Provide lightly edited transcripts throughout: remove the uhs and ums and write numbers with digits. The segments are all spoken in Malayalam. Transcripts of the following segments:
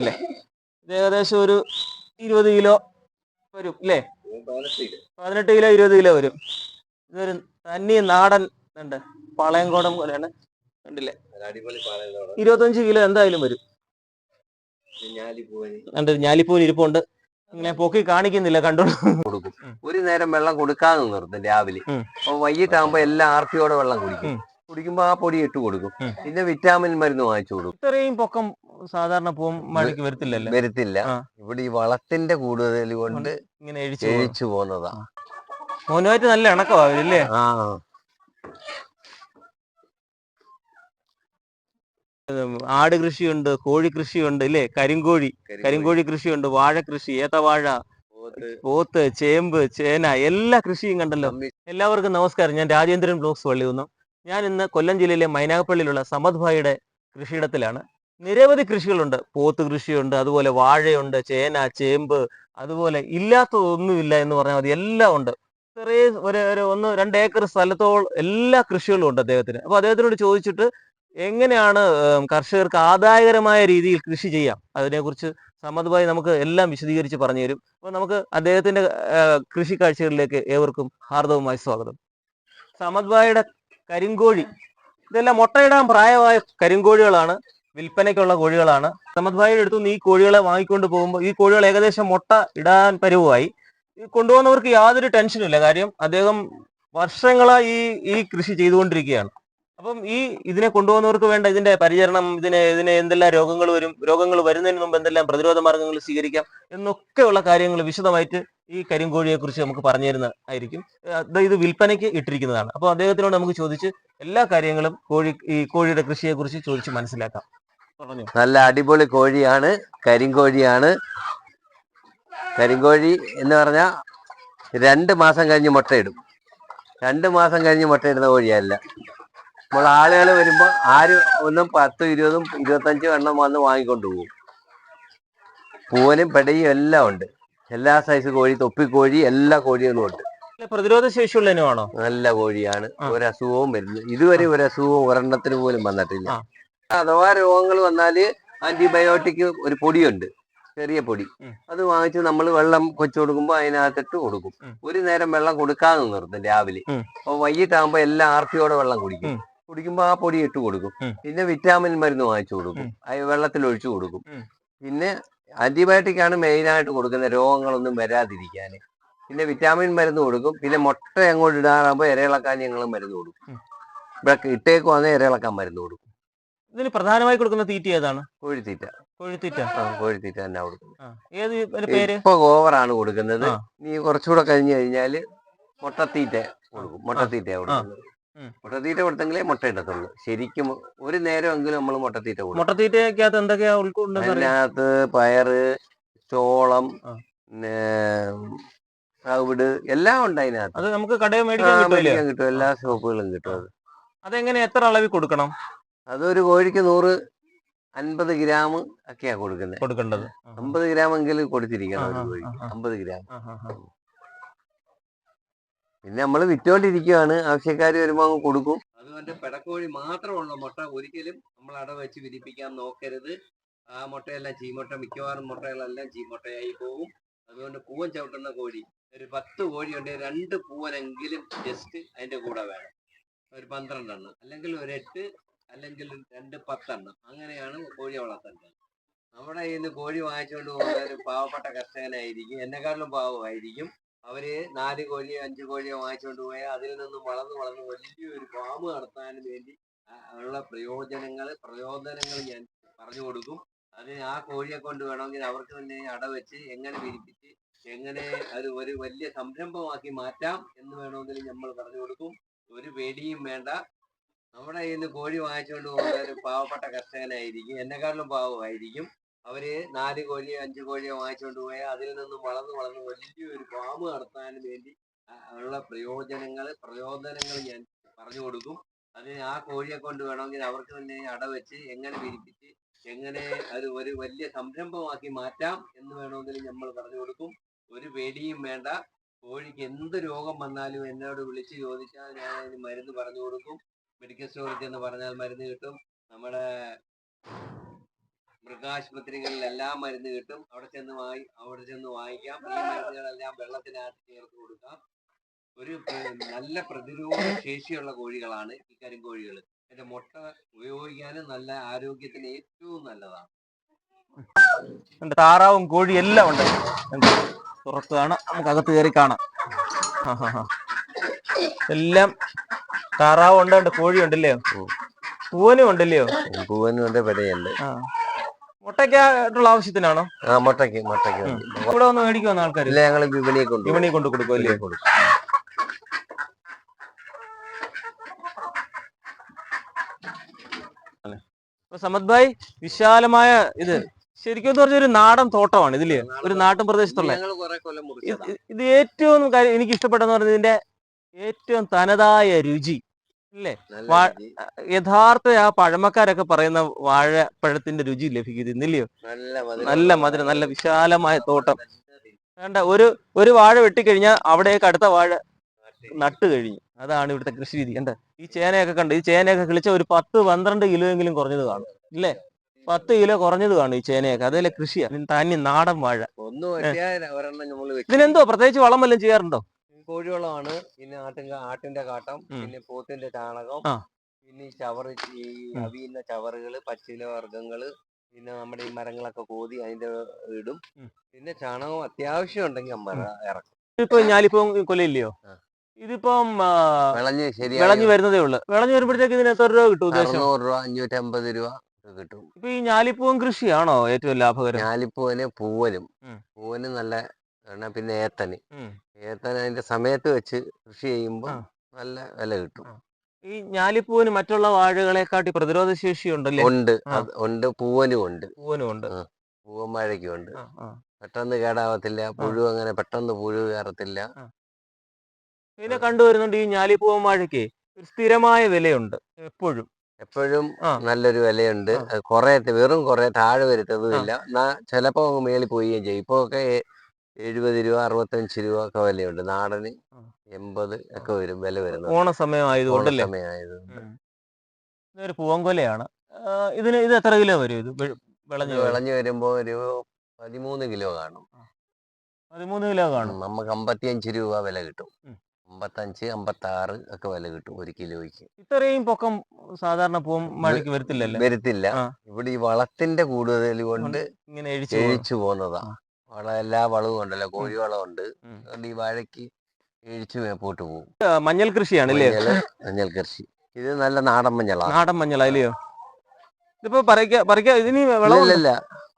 അല്ലേ? ഇത് ഏകദേശം ഒരു 20 കിലോ വരും അല്ലേ? 18 കിലോ 20 കിലോ വരും. ഇതൊരു തനി നാടൻ ഉണ്ട്, പാളയംകോടൻ പോലെയാണ്, കണ്ടില്ലേ? 25 കിലോ എന്തായാലും വരും. ഞാലിപ്പൂവിന് ഇരിപ്പുണ്ട്, ഇങ്ങനെ പൊക്കി കാണിക്കുന്നില്ല, കണ്ടോളൂ. കൊടുക്കും. ഒരു നേരം വെള്ളം കൊടുക്കാതെ നിർത്തും രാവിലെ. അപ്പൊ വൈകിട്ടാകുമ്പോ എല്ലാം ആർത്തിയോടെ വെള്ളം കുടിക്കും. കുടിക്കുമ്പോ ആ പൊടി ഇട്ട് കൊടുക്കും. പിന്നെ വിറ്റാമിൻ മരുന്ന് വാങ്ങിച്ചു കൊടുക്കും. ഇത്രയും പൊക്കം സാധാരണ പൂമഴയ്ക്ക് വരത്തില്ലല്ലോ? വരത്തില്ല. ഇവിടെ ഈ വളത്തിന്റെ കൂടുതൽ കൊണ്ട് ഇങ്ങനെ എഴിച്ചു പോകുന്നതാ. മോനുമായിട്ട് നല്ല ഇണക്കമാവില്ലേ? ആട് കൃഷിയുണ്ട്, കോഴി കൃഷിയുണ്ട് ഇല്ലേ? കരിങ്കോഴി കൃഷിയുണ്ട്, വാഴ കൃഷി, ഏത്തവാഴ, പോത്ത്, ചേമ്പ്, ചേന, എല്ലാ കൃഷിയും കണ്ടല്ലോ. എല്ലാവർക്കും നമസ്കാരം. ഞാൻ രാജേന്ദ്രൻ ബ്ലോഗ്സ് വള്ളികുന്നം. ഞാൻ ഇന്ന് കൊല്ലം ജില്ലയിലെ മൈനാഗപ്പള്ളിയിലുള്ള സമദ് ഭായിയുടെ കൃഷിയിടത്തിലാണ്. നിരവധി കൃഷികളുണ്ട്. പോത്ത് കൃഷിയുണ്ട്, അതുപോലെ വാഴയുണ്ട്, ചേന, ചേമ്പ്, അതുപോലെ ഇല്ലാത്തതൊന്നുമില്ല എന്ന് പറഞ്ഞാൽ മതി, എല്ലാം ഉണ്ട്. ചെറിയ ഒരു 1-2 ഏക്കർ സ്ഥലത്തോളം എല്ലാ കൃഷികളും ഉണ്ട് അദ്ദേഹത്തിന്. അപ്പൊ അദ്ദേഹത്തിനോട് ചോദിച്ചിട്ട് എങ്ങനെയാണ് കർഷകർക്ക് ആദായകരമായ രീതിയിൽ കൃഷി ചെയ്യാം, അതിനെക്കുറിച്ച് സമദ് ഭായ് നമുക്ക് എല്ലാം വിശദീകരിച്ച് പറഞ്ഞു തരും. അപ്പൊ നമുക്ക് അദ്ദേഹത്തിന്റെ കൃഷി കാഴ്ചകളിലേക്ക് ഏവർക്കും ഹാർദവമായ സ്വാഗതം. സമദ് ഭായിയുടെ കരിങ്കോഴി, ഇതെല്ലാം മുട്ടയിടാൻ പ്രായമായ കരിങ്കോഴികളാണ്, വിൽപ്പനയ്ക്കുള്ള കോഴികളാണ്. സമദ് ഭായിയുടെ അടുത്തുനിന്ന് ഈ കോഴികളെ വാങ്ങിക്കൊണ്ട് പോകുമ്പോൾ ഈ കോഴികൾ ഏകദേശം മുട്ട ഇടാൻ പരുവമായി. കൊണ്ടുപോകുന്നവർക്ക് യാതൊരു ടെൻഷനും ഇല്ല, കാര്യം അദ്ദേഹം വർഷങ്ങളായി ഈ കൃഷി ചെയ്തുകൊണ്ടിരിക്കുകയാണ്. അപ്പം ഇതിനെ കൊണ്ടുപോകുന്നവർക്ക് വേണ്ട ഇതിന്റെ പരിചരണം, ഇതിനെ എന്തെല്ലാം രോഗങ്ങൾ വരും, രോഗങ്ങൾ വരുന്നതിന് മുമ്പ് എന്തെല്ലാം പ്രതിരോധ മാർഗങ്ങൾ സ്വീകരിക്കാം എന്നൊക്കെയുള്ള കാര്യങ്ങൾ വിശദമായിട്ട് ഈ കരിങ്കോഴിയെ കുറിച്ച് നമുക്ക് പറഞ്ഞു തരുന്നതായിരിക്കും. ഇത് വിൽപ്പനയ്ക്ക് ഇട്ടിരിക്കുന്നതാണ്. അപ്പോൾ അദ്ദേഹത്തിനോട് നമുക്ക് ചോദിച്ച് എല്ലാ കാര്യങ്ങളും കോഴിയുടെ കൃഷിയെ കുറിച്ച് ചോദിച്ച് മനസ്സിലാക്കാം. നല്ല അടിപൊളി കോഴിയാണ്, കരിങ്കോഴിയാണ്. കരിങ്കോഴി എന്ന് പറഞ്ഞാൽ 2 മാസം കഴിഞ്ഞ് മുട്ടയിടും. 2 മാസം കഴിഞ്ഞ് മുട്ടയിടുന്ന കോഴിയല്ല. നമ്മൾ ആളുകൾ വരുമ്പോൾ ആരും 10, 20, 25 എണ്ണം വന്ന് വാങ്ങിക്കൊണ്ട് പോകും. പൂവനും പെടയും എല്ലാം ഉണ്ട്. എല്ലാ സൈസ് കോഴി, തൊപ്പിക്കോഴി, എല്ലാ കോഴികളും ഉണ്ട്. പ്രതിരോധ ശേഷിയുള്ള ഇനമാണോ? നല്ല കോഴിയാണ്, ഒരസുഖവും വരുന്നു. ഇതുവരെ ഒരസുഖവും ഒരെണ്ണത്തിന് പോലും വന്നിട്ടില്ല. അഥവാ രോഗങ്ങൾ വന്നാല് ആന്റിബയോട്ടിക് ഒരു പൊടിയുണ്ട്, ചെറിയ പൊടി, അത് വാങ്ങിച്ച് നമ്മൾ വെള്ളം കൊച്ചു കൊടുക്കുമ്പോൾ അതിനകത്തിട്ട് കൊടുക്കും. ഒരു നേരം വെള്ളം കൊടുക്കാതെ നിർത്തും രാവിലെ. അപ്പൊ വൈകിട്ടാകുമ്പോ എല്ലാം ആർത്തിയോടെ വെള്ളം കുടിക്കുമ്പോ ആ പൊടി ഇട്ട് കൊടുക്കും. പിന്നെ വിറ്റാമിൻ മരുന്ന് വാങ്ങിച്ചു കൊടുക്കും, വെള്ളത്തിൽ ഒഴിച്ചു കൊടുക്കും. പിന്നെ ആന്റിബയോട്ടിക് ആണ് മെയിനായിട്ട് കൊടുക്കുന്നത്, രോഗങ്ങളൊന്നും വരാതിരിക്കാൻ. പിന്നെ വിറ്റാമിൻ മരുന്ന് കൊടുക്കും. പിന്നെ മുട്ട അങ്ങോട്ട് ഇടാറാകുമ്പോൾ ഇരയിളക്കാൻ ഞങ്ങൾ മരുന്ന് കൊടുക്കും. ഇവിടെ ഇട്ടേക്കുവാണെങ്കിൽ ഇരയിളക്കാൻ മരുന്ന് കൊടുക്കും. ഇതിന് പ്രധാനമായി കൊടുക്കുന്ന തീറ്റ ഏതാണ്? കോഴിത്തീറ്റ. കോഴിത്തീറ്റ തന്നെ കൊടുക്കുന്നത്. ഇപ്പൊ ഓവറാണ് കൊടുക്കുന്നത്. നീ കുറച്ചുകൂടെ കഴിഞ്ഞു കഴിഞ്ഞാല് മുട്ടത്തീറ്റ കൊടുക്കും. മുട്ടത്തീറ്റ കൊടുക്കുന്നത്. മുട്ടത്തീറ്റ കൊടുത്തെങ്കിലേ മുട്ട ഇടത്തുള്ളൂ. ശരിക്കും ഒരു നേരമെങ്കിലും നമ്മൾ മുട്ടത്തീറ്റ കൊടുക്കും. മുട്ടത്തീറ്റക്കകത്ത് എന്തൊക്കെയാ ഉൾക്കൊള്ളുന്നത്? അതിനകത്ത് പയറ്, ചോളം, തവിട് എല്ലാം ഉണ്ട് അതിനകത്ത്. അത് നമുക്ക് കടയിൽ മേടിക്കാൻ കിട്ടും, എല്ലാ ഷോപ്പുകളും കിട്ടും. അത് അതെങ്ങനെ, എത്ര അളവിൽ കൊടുക്കണം? അതൊരു കോഴിക്ക് 150 ഗ്രാം ഒക്കെയാ കൊടുക്കേണ്ടത്. 50 ഗ്രാം എങ്കിലും കൊടുത്തിരിക്കണം ഒരു കോഴിക്ക്. 50 ഗ്രാം. പിന്നെ നമ്മൾ വിറ്റോണ്ടിരിക്കുകയാണ്, ആവശ്യക്കാർ വരുമ്പോൾ അങ്ങ് കൊടുക്കും. അതുകൊണ്ട് പെടക്കോഴി മാത്രമുള്ള മുട്ട ഒരിക്കലും നമ്മൾ അട വെച്ച് വിരിപ്പിക്കാൻ നോക്കരുത്. ആ മുട്ടയെല്ലാം ചീമുട്ട, മിക്കവാറും മുട്ടകളെല്ലാം ചീമുട്ടയായി പോകും. അതുകൊണ്ട് പൂവൻ ചവിട്ടുന്ന കോഴി ഒരു 10 കോഴി ഉണ്ടെങ്കിൽ 2 പൂവനെങ്കിലും ജസ്റ്റ് അതിന്റെ കൂടെ വേണം. ഒരു 12 എണ്ണം, അല്ലെങ്കിൽ ഒരു 8, അല്ലെങ്കിൽ 2 10 എണ്ണം. അങ്ങനെയാണ് കോഴിയെ വളർത്തേണ്ടത്. നമ്മുടെ കയ്യിൽ നിന്ന് കോഴി വാങ്ങിച്ചുകൊണ്ട് പോകുന്ന ഒരു പാവപ്പെട്ട കർഷകനായിരിക്കും, എന്നെക്കാട്ടിലും പാവമായിരിക്കും. അവര് 4 കോഴിയോ 5 കോഴിയോ വാങ്ങിച്ചുകൊണ്ട് പോയാൽ അതിൽ നിന്നും വളർന്ന് വലിയൊരു ഫാം നടത്താനും വേണ്ടി ഉള്ള പ്രയോജനങ്ങൾ ഞാൻ പറഞ്ഞു കൊടുക്കും. അതിന് ആ കോഴിയെ കൊണ്ട് വേണമെങ്കിൽ അവർക്ക് തന്നെ അട വെച്ച് എങ്ങനെ വിരിപ്പിച്ച് എങ്ങനെ അത് ഒരു വലിയ സംരംഭമാക്കി മാറ്റാം എന്ന് വേണമെങ്കിൽ നമ്മൾ പറഞ്ഞു കൊടുക്കും. ഒരു പേടിയും വേണ്ട. നമ്മുടെ കയ്യിൽ നിന്ന് കോഴി വാങ്ങിച്ചുകൊണ്ട് പോകുന്ന ഒരു പാവപ്പെട്ട കർഷകനായിരിക്കും, എന്നെക്കാട്ടിലും പാവമായിരിക്കും. അവര് 4 കോഴിയോ 5 കോഴിയോ വാങ്ങിച്ചുകൊണ്ട് പോയാൽ അതിൽ നിന്നും വളർന്ന് വലിയൊരു ഫാം നടത്താനും വേണ്ടി ഉള്ള പ്രയോജനങ്ങൾ ഞാൻ പറഞ്ഞു കൊടുക്കും. അതിന് ആ കോഴിയെ കൊണ്ട് വേണമെങ്കിൽ അവർക്ക് തന്നെ അട വെച്ച് എങ്ങനെ വിരിപ്പിച്ച് എങ്ങനെ അത് ഒരു വലിയ സംരംഭമാക്കി മാറ്റാം എന്ന് വേണമെങ്കിൽ നമ്മൾ പറഞ്ഞു കൊടുക്കും. ഒരു പേടിയും വേണ്ട. കോഴിക്ക് എന്ത് രോഗം വന്നാലും എന്നോട് വിളിച്ച് ചോദിച്ചാൽ ഞാൻ അതിന് മരുന്ന് പറഞ്ഞു കൊടുക്കും. മെഡിക്കൽ സ്റ്റോറിൽ ചെന്ന് പറഞ്ഞാൽ മരുന്ന് കിട്ടും. നമ്മുടെ മൃഗാശുപത്രികളിൽ എല്ലാം മരുന്ന് കിട്ടും. അവിടെ ചെന്ന് വാങ്ങിക്കാം. ഈ മരുന്നുകളെല്ലാം വെള്ളത്തിനകത്ത് ചേർത്ത് കൊടുക്കാം. ഒരു നല്ല പ്രതിരോധ ശേഷിയുള്ള കോഴികളാണ് ഈ കരിങ്കോഴികൾ. അതിന്റെ മുട്ട ഉപയോഗിക്കാനും നല്ല ആരോഗ്യത്തിന് ഏറ്റവും നല്ലതാണ്. താറാവും കോഴി എല്ലാം ഉണ്ട്. പുറത്താണ്, നമുക്ക് അകത്ത് കയറി കാണാം. എല്ലാം താറാവും ഉണ്ട്, കോഴി ഉണ്ടല്ലയോ, പൂവനും ഉണ്ടല്ലയോ? പൂവനും ഉണ്ട്, പെടയുണ്ട്. മുട്ടയ്ക്കായിട്ടുള്ള ആവശ്യത്തിനാണോ? മുട്ടയ്ക്ക് ഇവിടെ വന്ന് മേടിക്കുവന്ന ആൾക്കാർ? ഇല്ല, ഞങ്ങൾ വിപണിയെ കൊണ്ട് കൊടുക്കും അല്ലേ? സമദ് ഭായ്, വിശാലമായ ഇത് ശരിക്കും പറഞ്ഞൊരു നാടൻ തോട്ടമാണ് ഇതില്, ഒരു നാട്ടിൻ പ്രദേശത്തുള്ള. ഇത് ഏറ്റവും എനിക്ക് ഇഷ്ടപ്പെട്ടെന്ന് പറഞ്ഞത് ഇതിന്റെ ഏറ്റവും തനതായ രുചി അല്ലേ? യഥാർത്ഥ ആ പഴമക്കാരൊക്കെ പറയുന്ന വാഴപ്പഴത്തിന്റെ രുചി ലഭിക്കും ഇന്നില്ലയോ? നല്ല മധുരം, നല്ല വിശാലമായ തോട്ടം. വേണ്ട, ഒരു വാഴ വെട്ടിക്കഴിഞ്ഞാൽ അവിടേക്ക് അടുത്ത വാഴ നട്ട് കഴിഞ്ഞു. അതാണ് ഇവിടുത്തെ കൃഷി രീതി. എന്താ ഈ ചേനയൊക്കെ കണ്ട്, ഈ ചേനയൊക്കെ കിളിച്ച ഒരു 10-12 കിലോ എങ്കിലും കുറഞ്ഞത് കാണും ഇല്ലേ? 10 കിലോ കുറഞ്ഞത് കാണും ഈ ചേനയൊക്കെ. അതല്ലേ കൃഷിയാണ്, തനി നാടൻ വാഴ. ഇതിനെന്തോ പ്രത്യേകിച്ച് വളം വല്ലതും ചെയ്യാറുണ്ടോ? കോഴിവളമാണ്, പിന്നെ ആട്ടിന്റെ കാട്ടം, പിന്നെ പോത്തിന്റെ ചാണകം, പിന്നെ ഈ ചവറ്, ഈ അവിയുന്ന ചവറുകള്, പച്ചില വർഗ്ഗങ്ങള്, പിന്നെ നമ്മുടെ ഈ മരങ്ങളൊക്കെ കോതി അതിന്റെ ഇടും. പിന്നെ ചാണകം അത്യാവശ്യം ഉണ്ടെങ്കിൽ അമ്മ ഇറക്കും. ഇപ്പൊ ഞാലിപ്പോ കൊലയില്ലയോ? ഇതിപ്പം വിളഞ്ഞു വരുന്നതേ ഉള്ളു. വിളഞ്ഞു വരുമ്പോഴത്തേക്ക് ഇതിന് എത്ര രൂപ കിട്ടും? 600 രൂപ, 550 രൂപ കിട്ടും. ഇപ്പൊ ഈ ഞാലിപ്പൂവൻ കൃഷിയാണോ ഏറ്റവും ലാഭകരം? ഞാലിപ്പൂവന് പൂവനും നല്ല, പിന്നെ ഏത്തന് അതിന്റെ സമയത്ത് വെച്ച് കൃഷി ചെയ്യുമ്പോൾ നല്ല വില കിട്ടും. ഈ ഞാലിപ്പൂവിന് മറ്റുള്ള വാഴകളെക്കാട്ടി പ്രതിരോധ ശേഷി ഉണ്ടല്ലേ? ഉണ്ട്. പൂവനും ഉണ്ട്. പൂവൻ വാഴയ്ക്കും ഉണ്ട്. പെട്ടെന്ന് കേടാവത്തില്ല. പുഴു അങ്ങനെ പെട്ടെന്ന് പുഴു കയറത്തില്ല. പിന്നെ കണ്ടുവരുന്നുണ്ട് ഈ ഞാലിപ്പൂവൻ വാഴയ്ക്ക് സ്ഥിരമായ വിലയുണ്ട്. എപ്പോഴും നല്ലൊരു വിലയുണ്ട്. വെറും താഴെ വരുത്തതുമില്ല. ചിലപ്പോ മേളിൽ പോവുകയും ചെയ്യും. ഇപ്പൊ ഒക്കെ 70 രൂപ, 65 രൂപ ഒക്കെ വിലയുണ്ട്. നാടന് 80 ഒക്കെ വില വരുന്നത്. ഓണസമയമായതുകൊണ്ടല്ലേ? ഇതൊരു പൂവൻകൊലയാണ്. ഇത് എത്ര കിലോ വരും? ഇത് വിളഞ്ഞു വരുമ്പോ ഒരു 13 കിലോ കാണും. 13 കിലോ കാണും. നമുക്ക് 55 രൂപ വില കിട്ടും. 55, 56 ഒക്കെ വില കിട്ടും ഒരു കിലോയ്ക്ക്. ഇത്രയും പൊക്കം സാധാരണ പൂവൻവാഴയ്ക്ക് വരത്തില്ല. ഇവിടെ ഈ വളത്തിന്റെ കൂടുതൽ കൊണ്ട് ഇങ്ങനെ എഴിച്ചു പോകുന്നതാ. എല്ലാ വളവും ഉണ്ടല്ലോ, കോഴിവളം ഉണ്ട്. അതുകൊണ്ട് ഈ വാഴയ്ക്ക് എഴിച്ചു മേപ്പോട്ട് പോകും. മഞ്ഞൾ കൃഷിയാണല്ലേ? മഞ്ഞൾ കൃഷി. ഇത് നല്ല നാടൻ മഞ്ഞളാണ്. നാടൻ മഞ്ഞളായില്ലയോ? ഇതിപ്പോ ഇതിന്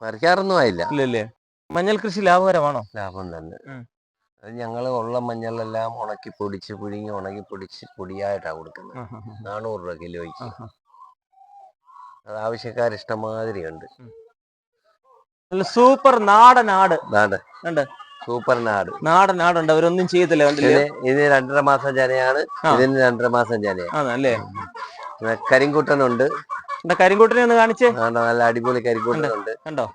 പറിക്കാറൊന്നും ആയില്ല. ഇല്ലല്ലേ? മഞ്ഞൾ കൃഷി ലാഭകരമാണോ? ലാഭം തന്നെ. അത് ഞങ്ങൾ ഉള്ള മഞ്ഞളെല്ലാം ഉണക്കി പൊടിച്ച് പൊടിയായിട്ടാണ് കൊടുക്കുന്നത്. 400 രൂപ കിലോയ്ക്ക്. അത് ആവശ്യക്കാർ ഇഷ്ടമാതിരി ഉണ്ട്. സൂപ്പർ നാടൻ ആട്. സൂപ്പർ നാടൻ ആടുണ്ട്. അവരൊന്നും ചെയ്യത്തില്ല. ഇതിന് 2.5 മാസം ജനയാണ്. ഇതിന് 2.5 മാസം ജനയാണ്. കരിങ്കൂട്ടനുണ്ട്. കരിങ്കൂട്ടനെ ഒന്ന് കാണിച്ചേ. നല്ല അടിപൊളി കരിങ്കൂട്ടനുണ്ട്. കണ്ടോ?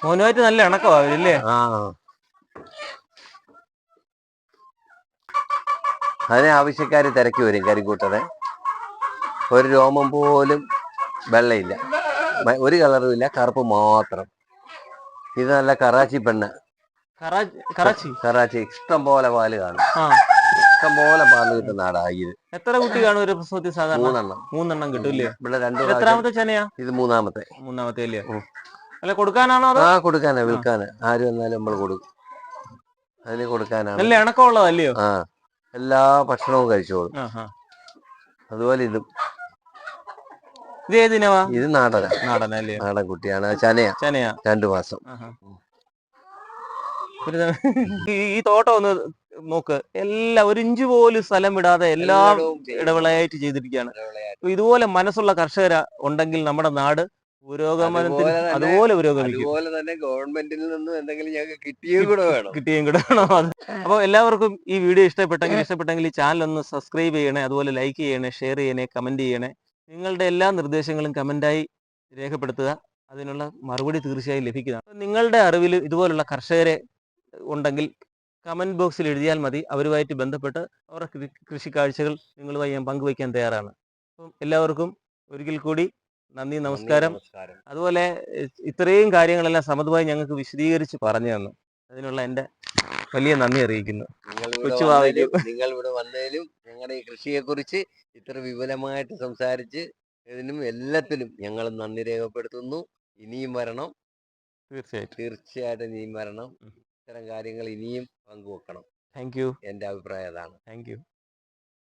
മോനുമായിട്ട് നല്ല ഇണക്കമാവില്ലേ? അതിനെ ആവശ്യക്കാര് തിരക്കി വരും. കരിങ്കൂട്ടനെ ഒരു രോമം പോലും വെള്ളയില്ല, ഒരു കളറും ഇല്ല, കറുപ്പ് മാത്രം. ഇത് നല്ല കറാച്ചി പെണ്ണ്. കറാച്ചി ഇഷ്ടം പോലെ പാല് കാണും. ഇഷ്ടം പോലെ പാല് കിട്ടുന്ന നാടായത്. എത്ര കുട്ടി കാണും ഒരു പ്രസവത്തിൽ? സാധാരണ 3 എണ്ണം കിട്ടൂല്ലേ? ഇവിടെ എത്രാമത്തെ ചെനയാ? ഇത് മൂന്നാമത്തെ അല്ലേ? അല്ല, കൊടുക്കാനാണോ? കൊടുക്കാനാ, വിൽക്കാനാ. ആര് വന്നാലും നമ്മൾ കൊടുക്കും. അതിന് കൊടുക്കാനാണ്. നല്ല ഇണക്കമുള്ളതല്ലയോ? എല്ലാ ഭക്ഷണവും കഴിച്ചോളും. അതുപോലെ ഇതും. ഇത് നാടനല്ലേ? നാടൻ കുട്ടിയാണ്. ചനയാ 2 മാസം. ഈ തോട്ടം ഒന്ന് നോക്ക്. എല്ലാം 1 ഇഞ്ച് പോലും സ്ഥലം വിടാതെ എല്ലാം ഇടവിളയായിട്ട് ചെയ്തിരിക്കുകയാണ്. ഇതുപോലെ മനസ്സുള്ള കർഷകർ ഉണ്ടെങ്കിൽ നമ്മുടെ നാട് പുരോഗമനത്തിന് അതുപോലെ പുരോഗമിക്കും. അതുപോലെ തന്നെ ഗവൺമെന്റിൽ നിന്നും എന്തെങ്കിലും ഞങ്ങൾക്ക് കിട്ടിയും കൂടെ വേണം. അപ്പോൾ എല്ലാവർക്കും ഈ വീഡിയോ ഇഷ്ടപ്പെട്ടെങ്കിൽ ഈ ചാനൽ ഒന്ന് സബ്സ്ക്രൈബ് ചെയ്യണേ, അതുപോലെ ലൈക്ക് ചെയ്യണേ, ഷെയർ ചെയ്യണേ, കമന്റ് ചെയ്യണേ. നിങ്ങളുടെ എല്ലാ നിർദ്ദേശങ്ങളും കമന്റായി രേഖപ്പെടുത്തുക. അതിനുള്ള മറുപടി തീർച്ചയായും ലഭിക്കുന്നതാണ്. നിങ്ങളുടെ അറിവിൽ ഇതുപോലുള്ള കർഷകരെ ഉണ്ടെങ്കിൽ കമന്റ് ബോക്സിൽ എഴുതിയാൽ മതി. അവരുമായിട്ട് ബന്ധപ്പെട്ട് അവരുടെ കൃഷി കാഴ്ചകൾ നിങ്ങളുമായി ഞാൻ പങ്കുവയ്ക്കാൻ തയ്യാറാണ്. അപ്പം എല്ലാവർക്കും ഒരിക്കൽ കൂടി നന്ദി, നമസ്കാരം. നമസ്കാരം. അതുപോലെ ഇത്രയും കാര്യങ്ങളെല്ലാം സമൃദ്ധമായി ഞങ്ങൾക്ക് വിശദീകരിച്ച് പറഞ്ഞു തന്നു. അതിനുള്ള എൻ്റെ വലിയ നന്ദി അറിയിക്കുന്നു. നിങ്ങൾ ഇവിടെ വന്നതിലും ഞങ്ങളുടെ ഈ കൃഷിയെ കുറിച്ച് ഇത്ര വിപുലമായിട്ട് സംസാരിച്ച് ഇതിനും എല്ലാത്തിനും ഞങ്ങൾ നന്ദി രേഖപ്പെടുത്തുന്നു. ഇനിയും വരണം, തീർച്ചയായിട്ടും ഇനിയും വരണം. ഇത്തരം കാര്യങ്ങൾ ഇനിയും പങ്കുവെക്കണം. Thank you. എൻ്റെ അഭിപ്രായം അതാണ്. Thank you.